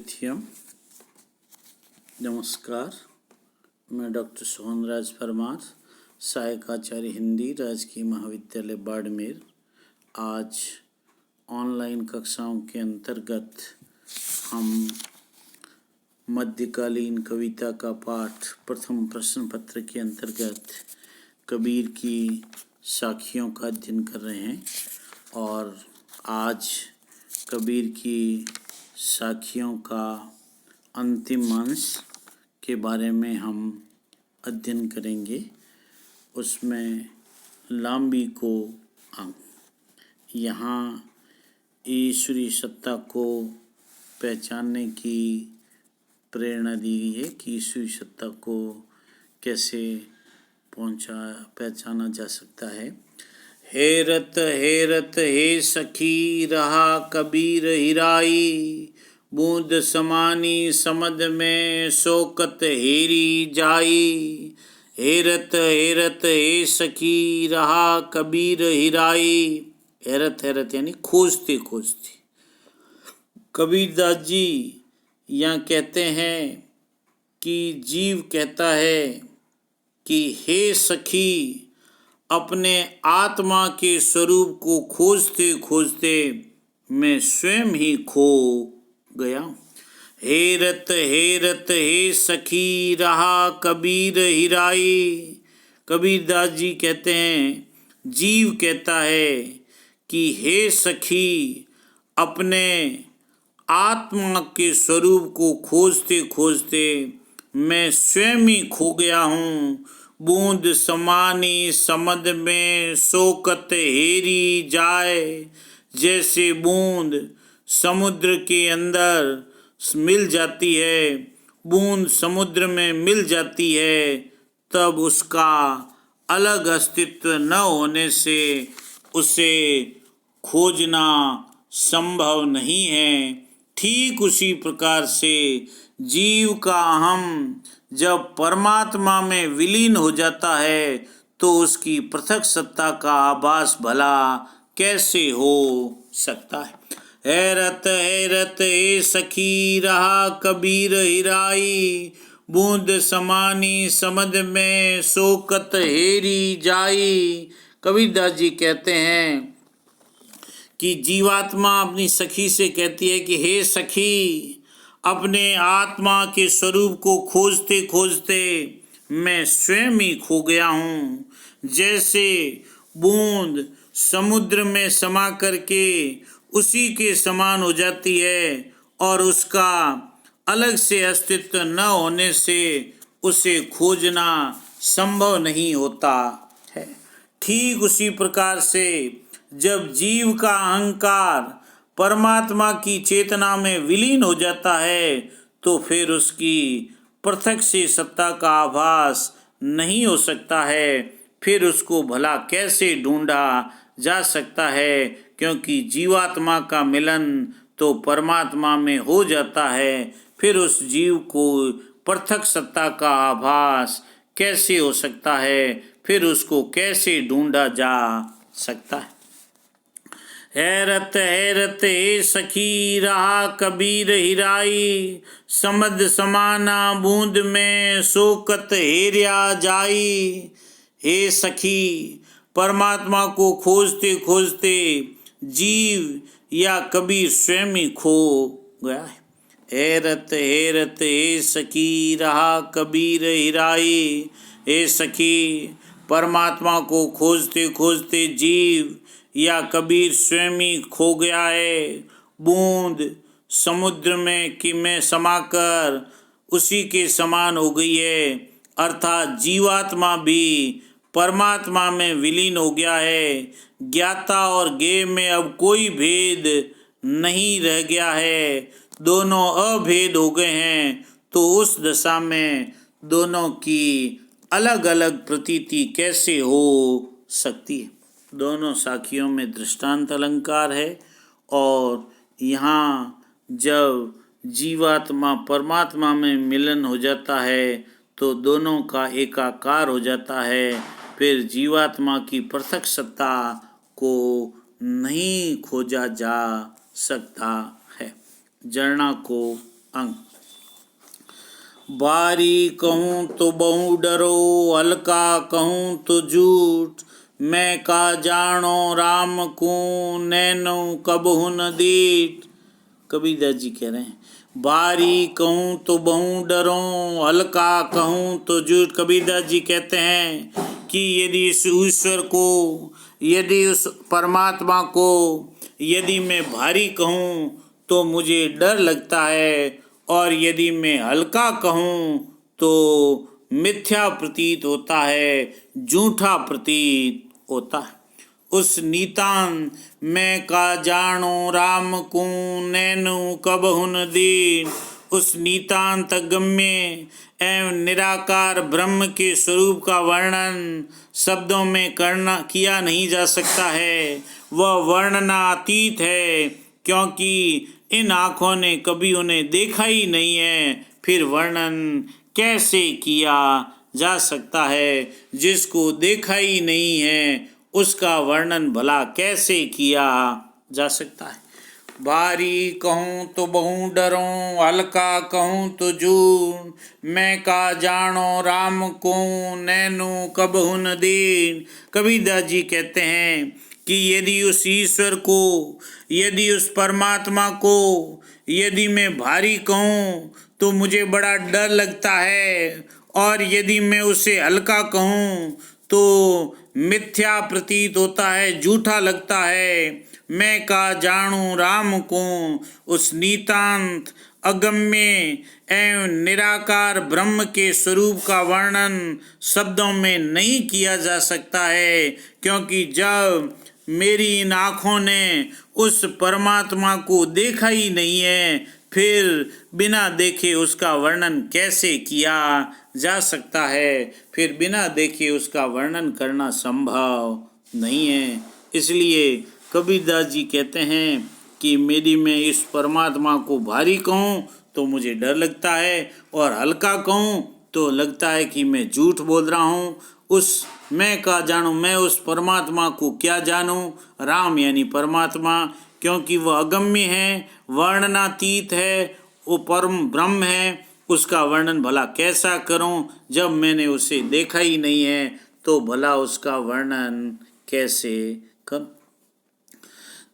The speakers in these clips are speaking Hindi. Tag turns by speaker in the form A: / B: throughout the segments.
A: साथियों, नमस्कार। मैं डॉक्टर सोहनराज परमार, सहायक आचार्य हिंदी, राजकीय महाविद्यालय बाड़मेर। आज ऑनलाइन कक्षाओं के अंतर्गत हम मध्यकालीन कविता का पाठ प्रथम प्रश्न पत्र के अंतर्गत कबीर की साखियों का अध्ययन कर रहे हैं और आज कबीर की साखियों का अंतिम अंश के बारे में हम अध्ययन करेंगे। उसमें लांबी को अंग यहाँ ईश्वरीय सत्ता को पहचानने की प्रेरणा दी गई है कि ईश्वरीय सत्ता को कैसे पहचाना जा सकता है। हेरत हेरत हे सखी रहा कबीर हिराई, बूंद समानी समद में शोकत हेरी जाई। हेरत हेरत हे सखी रहा कबीर हिराई। हेरत हेरत यानी खोजते खोजते। कबीरदास जी यहाँ कहते हैं कि जीव कहता है कि हे सखी, अपने आत्मा के स्वरूप को खोजते खोजते मैं स्वयं ही खो गया। हेरत हेरत हे सखी रहा कबीर हिराई। कबीरदास जी कहते हैं, जीव कहता है कि हे सखी, अपने आत्मा के स्वरूप को खोजते खोजते मैं स्वयं ही खो गया हूँ। बूंद समानी समद में शोकत हेरी जाए। जैसे बूंद समुद्र के अंदर मिल जाती है, बूंद समुद्र में मिल जाती है, तब उसका अलग अस्तित्व न होने से उसे खोजना संभव नहीं है। ठीक उसी प्रकार से जीव का अहम जब परमात्मा में विलीन हो जाता है तो उसकी पृथक सत्ता का आभास भला कैसे हो सकता है। हैरत हैरत हे सखी रहा कबीर हिराई, बूंद समानी समद में शोकत हेरी जाई। कबीरदास जी कहते हैं कि जीवात्मा अपनी सखी से कहती है कि हे सखी, अपने आत्मा के स्वरूप को खोजते खोजते मैं स्वयं ही खो गया हूँ। जैसे बूंद समुद्र में समा करके उसी के समान हो जाती है और उसका अलग से अस्तित्व न होने से उसे खोजना संभव नहीं होता है। ठीक उसी प्रकार से जब जीव का अहंकार परमात्मा की चेतना में विलीन हो जाता है तो फिर उसकी पृथक से सत्ता का आभास नहीं हो सकता है। फिर उसको भला कैसे ढूंढा जा सकता है, क्योंकि जीवात्मा का मिलन तो परमात्मा में हो जाता है। फिर उस जीव को पृथक सत्ता का आभास कैसे हो सकता है, फिर उसको कैसे ढूंढा जा सकता है। हैरत हैरत हे सखी रहा कबीर हिराई, समद समाना बूंद में शोकत हेरिया जाई। हे सखी, परमात्मा को खोजते खोजते जीव या कबीर स्वयं ही खो गया है। हैरत हैरत हे सखी रहा कबीर हिराई। हे सखी, परमात्मा को खोजते खोजते जीव या कबीर स्वयं ही खो गया है। बूंद समुद्र में समाकर उसी के समान हो गई है, अर्थात जीवात्मा भी परमात्मा में विलीन हो गया है। ज्ञाता और ज्ञेय में अब कोई भेद नहीं रह गया है, दोनों अभेद हो गए हैं। तो उस दशा में दोनों की अलग अलग प्रतीति कैसे हो सकती है। दोनों साखियों में दृष्टांत अलंकार है और यहाँ जब जीवात्मा परमात्मा में मिलन हो जाता है तो दोनों का एकाकार हो जाता है। फिर जीवात्मा की पृथक सत्ता को नहीं खोजा जा सकता है। जरना को अंग। बारी कहूँ तो बहु डरो, हल्का कहूँ तो झूठ, मैं का जानो राम को, नैनो कबहु न दीठ। कबीरदास जी कह रहे हैं, बारी कहूँ तो बहु डरो, हल्का कहूँ तो झूठ। कबीरदास जी कहते हैं कि यदि इस ईश्वर को, यदि उस परमात्मा को यदि मैं भारी कहूँ तो मुझे डर लगता है, और यदि मैं हल्का कहूँ तो मिथ्या प्रतीत होता है, झूठा प्रतीत होता है। उस नीतान मैं का जानो राम को, नैनु कबहु न दीन। उस नितांत गम्य एवं निराकार ब्रह्म के स्वरूप का वर्णन शब्दों में किया नहीं जा सकता है। वह वर्णनातीत है, क्योंकि इन आँखों ने कभी उन्हें देखा ही नहीं है, फिर वर्णन कैसे किया जा सकता है। जिसको देखा ही नहीं है उसका वर्णन भला कैसे किया जा सकता है। भारी कहूँ तो बहु डरूं, हल्का कहूँ तो झूठ, मैं का जानो राम को, नैनु कबहु न दीन। कबीरदास जी कहते हैं कि यदि उस ईश्वर को, यदि उस परमात्मा को यदि मैं भारी कहूँ तो मुझे बड़ा डर लगता है, और यदि मैं उसे हल्का कहूँ तो मिथ्या प्रतीत होता है, झूठा लगता है। मैं का जाणूं राम को, उस नितांत अगम्य एवं निराकार ब्रह्म के स्वरूप का वर्णन शब्दों में नहीं किया जा सकता है, क्योंकि जब मेरी इन आँखों ने उस परमात्मा को देखा ही नहीं है, फिर बिना देखे उसका वर्णन कैसे किया जा सकता है। फिर बिना देखे उसका वर्णन करना संभव नहीं है। इसलिए कबीरदास जी कहते हैं कि मेरी मैं इस परमात्मा को भारी कहूँ तो मुझे डर लगता है, और हल्का कहूँ तो लगता है कि मैं झूठ बोल रहा हूँ। उस मैं का जानूँ, मैं उस परमात्मा को क्या जानूँ, राम यानी परमात्मा, क्योंकि वह अगम्य है, वर्णनातीत है, वो परम ब्रह्म है। उसका वर्णन भला कैसा करूं, जब मैंने उसे देखा ही नहीं है तो भला उसका वर्णन कैसे करूं।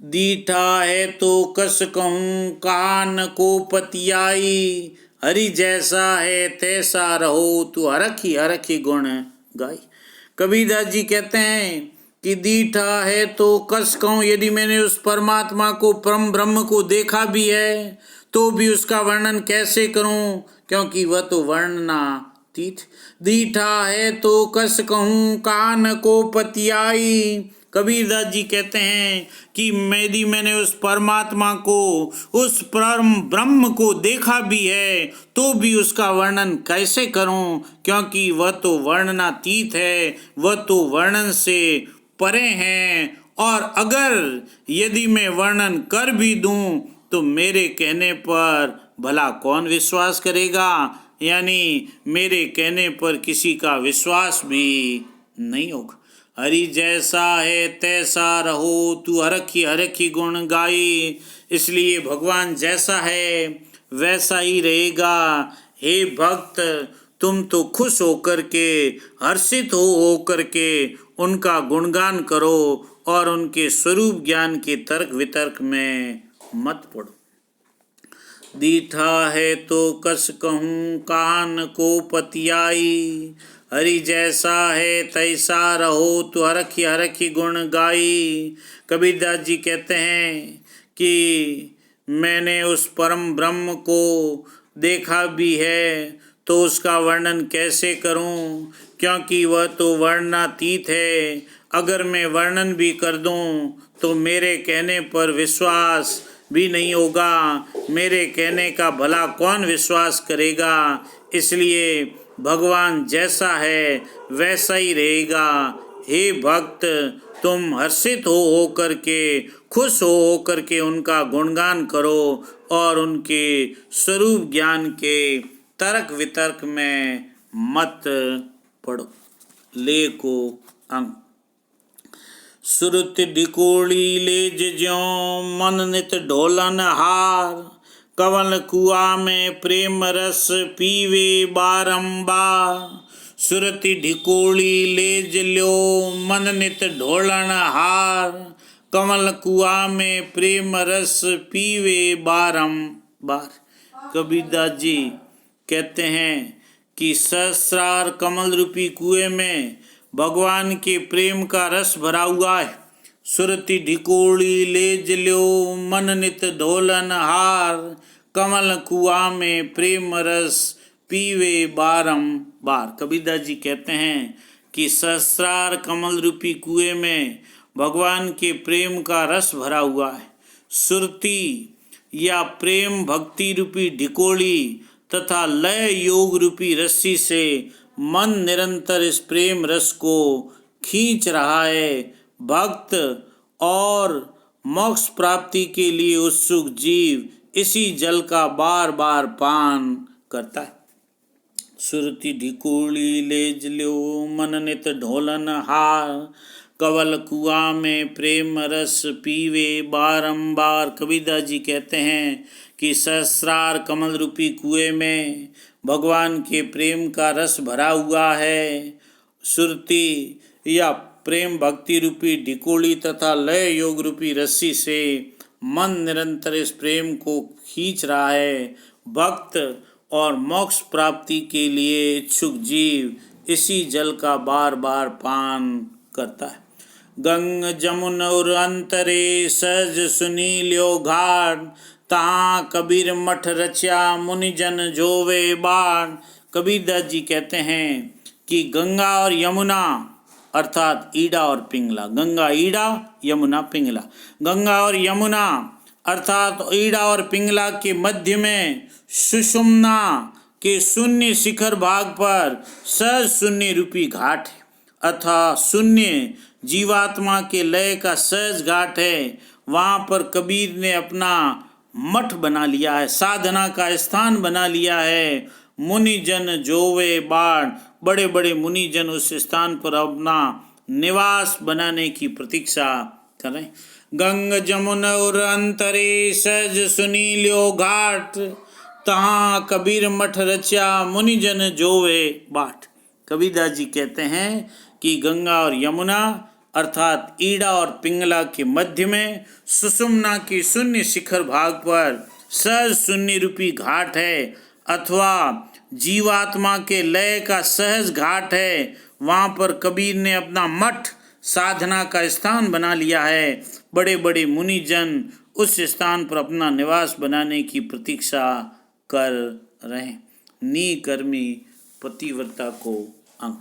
A: दीठा है तो कस कहूँ, कान को पतियाई, हरि जैसा है तैसा रहो, तू हरखी गुण गाई। कबीरदास जी कहते हैं कि दीठा है तो कस कहूँ, यदि मैंने उस परमात्मा को, परम ब्रह्म को देखा भी है तो भी उसका वर्णन कैसे करूं, क्योंकि वह तो वर्णनातीत। दीठा है तो कस कहूँ, कान को पतियाई। कबीरदास जी कहते हैं कि मैंने उस परमात्मा को, उस परम ब्रह्म को देखा भी है तो भी उसका वर्णन कैसे करूं, क्योंकि वह तो वर्णनातीत है, वह तो वर्णन से परे हैं। और अगर यदि मैं वर्णन कर भी दूं तो मेरे कहने पर भला कौन विश्वास करेगा, यानी मेरे कहने पर किसी का विश्वास भी नहीं होगा। हरि जैसा है तैसा रहो, तू हरखी गुण गाई। इसलिए भगवान जैसा है वैसा ही रहेगा। हे भक्त, तुम तो खुश होकर के, हर्षित होकर के उनका गुणगान करो, और उनके स्वरूप ज्ञान के तर्क वितर्क में मत पड़ो। दीठा है तो कस कहूँ, कान को पतियाई, हरि जैसा है तैसा रहो, तो हरखी गुण गाई। कबीरदास जी कहते हैं कि मैंने उस परम ब्रह्म को देखा भी है तो उसका वर्णन कैसे करूं, क्योंकि वह तो वर्णनातीत है। अगर मैं वर्णन भी कर दूं तो मेरे कहने पर विश्वास भी नहीं होगा, मेरे कहने का भला कौन विश्वास करेगा। इसलिए भगवान जैसा है वैसा ही रहेगा। हे भक्त, तुम हर्षित हो करके, खुश हो करके उनका गुणगान करो, और उनके स्वरूप ज्ञान के तर्क वितर्क में मत पड़ो। लेको अंग। सुरत डिकोड़ी लेज ज्यों, मन नित ढोलन हार, कमल कुआ में प्रेम रस पीवे बारंबार, सुरति ढिकोड़ी लेज ल्यो मन नित ढोलन हार। कमल कुआ में प्रेम रस पीवे बारंबार। कबीरदास जी कहते हैं कि सहस्रार कमल रूपी कुएं में भगवान के प्रेम का रस भरा हुआ है। सुरति ढिकोड़ी लेज ल्यो मन नित ढोलन हार। कमल कुआ में प्रेम रस पीवे बारंबार। कबीरदास जी कहते हैं कि सहस्रार कमल रूपी कुएं में भगवान के प्रेम का रस भरा हुआ है। सुरति या प्रेम भक्ति रूपी ढिकोड़ी तथा लय योग रूपी रस्सी से मन निरंतर इस प्रेम रस को खींच रहा है। भक्त और मोक्ष प्राप्ति के लिए उत्सुक जीव इसी जल का बार बार पान करता है। सुरति ढिकोड़ी लेज ल्यो मन नित ढोलन हार। कमल कुआ में प्रेम रस पीवे बारंबार। कबीरदास जी कहते हैं कि सहस्रार कमल रूपी कुएं में भगवान के प्रेम का रस भरा हुआ है। सुरति या प्रेम भक्ति रूपी ढिकोड़ी तथा लय योग रूपी रस्सी से मन निरंतर इस प्रेम को खींच रहा है। भक्त और मोक्ष प्राप्ति के लिए इच्छुक जीव इसी जल का बार बार पान करता है। गंग जमुन और अंतरे सहज सुनील्यो घाट, तहाँ कबीर मठ रचा मुनिजन जोवे बाट। कबीरदास जी कहते हैं कि गंगा और यमुना अर्थात ईड़ा और पिंगला, गंगा ईड़ा यमुना पिंगला, गंगा और यमुना अर्थात ईड़ा और पिंगला के मध्य में सुषुम्ना के शून्य शिखर भाग पर सहज शून्य रूपी घाट है, अथवा शून्य जीवात्मा के लय का सहज घाट है। वहाँ पर कबीर ने अपना मठ बना लिया है, साधना का स्थान बना लिया है। मुनिजन जोवे बाट, बड़े बड़े मुनिजन उस स्थान पर अपना निवास बनाने की प्रतीक्षा करें। गंग जमुन और अंतरे सहज सुनील्यो घाट, तहाँ कबीर मठ रचा मुनिजन जोवे बाट। कबीरदास जी कहते हैं कि गंगा और यमुना अर्थात ईड़ा और पिंगला के मध्य में सुषुम्ना की शून्य शिखर भाग पर सहज शून्य रूपी घाट है, अथवा जीवात्मा के लय का सहज घाट है। वहाँ पर कबीर ने अपना मठ साधना का स्थान बना लिया है। बड़े बड़े मुनिजन उस स्थान पर अपना निवास बनाने की प्रतीक्षा कर रहे। निकर्मी पतिव्रता को अंग।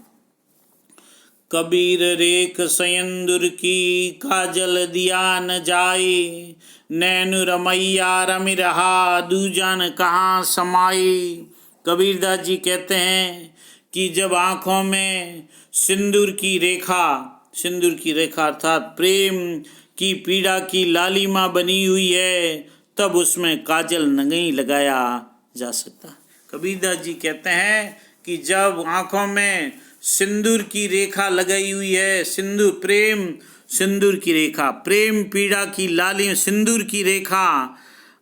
A: कबीर रेख सयंदुर की काजल दिया न जाई, नैनु रमैया रमि रहा दूजन कहाँ समाई। कबीरदास जी कहते हैं कि जब आँखों में सिंदूर की रेखा अर्थात प्रेम की पीड़ा की लालिमा बनी हुई है, तब उसमें काजल नहीं लगाया जा सकता। कबीरदास जी कहते हैं कि जब आँखों में सिंदूर की रेखा लगाई हुई है, सिंदूर की रेखा, प्रेम पीड़ा की लालिमा, सिंदूर की रेखा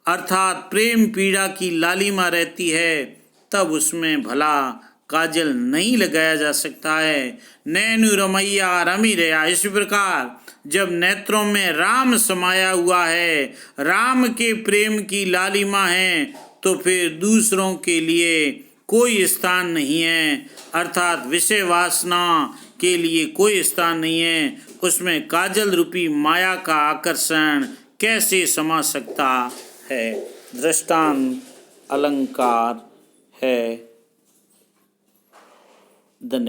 A: अर्थात प्रेम पीड़ा की लालिमा रहती है, तब उसमें भला काजल नहीं लगाया जा सकता है। नैनु रमैया रमि रहा, इस प्रकार जब नेत्रों में राम समाया हुआ है, राम के प्रेम की लालिमा है, तो फिर दूसरों के लिए कोई स्थान नहीं है, अर्थात विषय वासना के लिए कोई स्थान नहीं है। उसमें काजल रूपी माया का आकर्षण कैसे समा सकता है। दृष्टांत अलंकार है। धन्यवाद।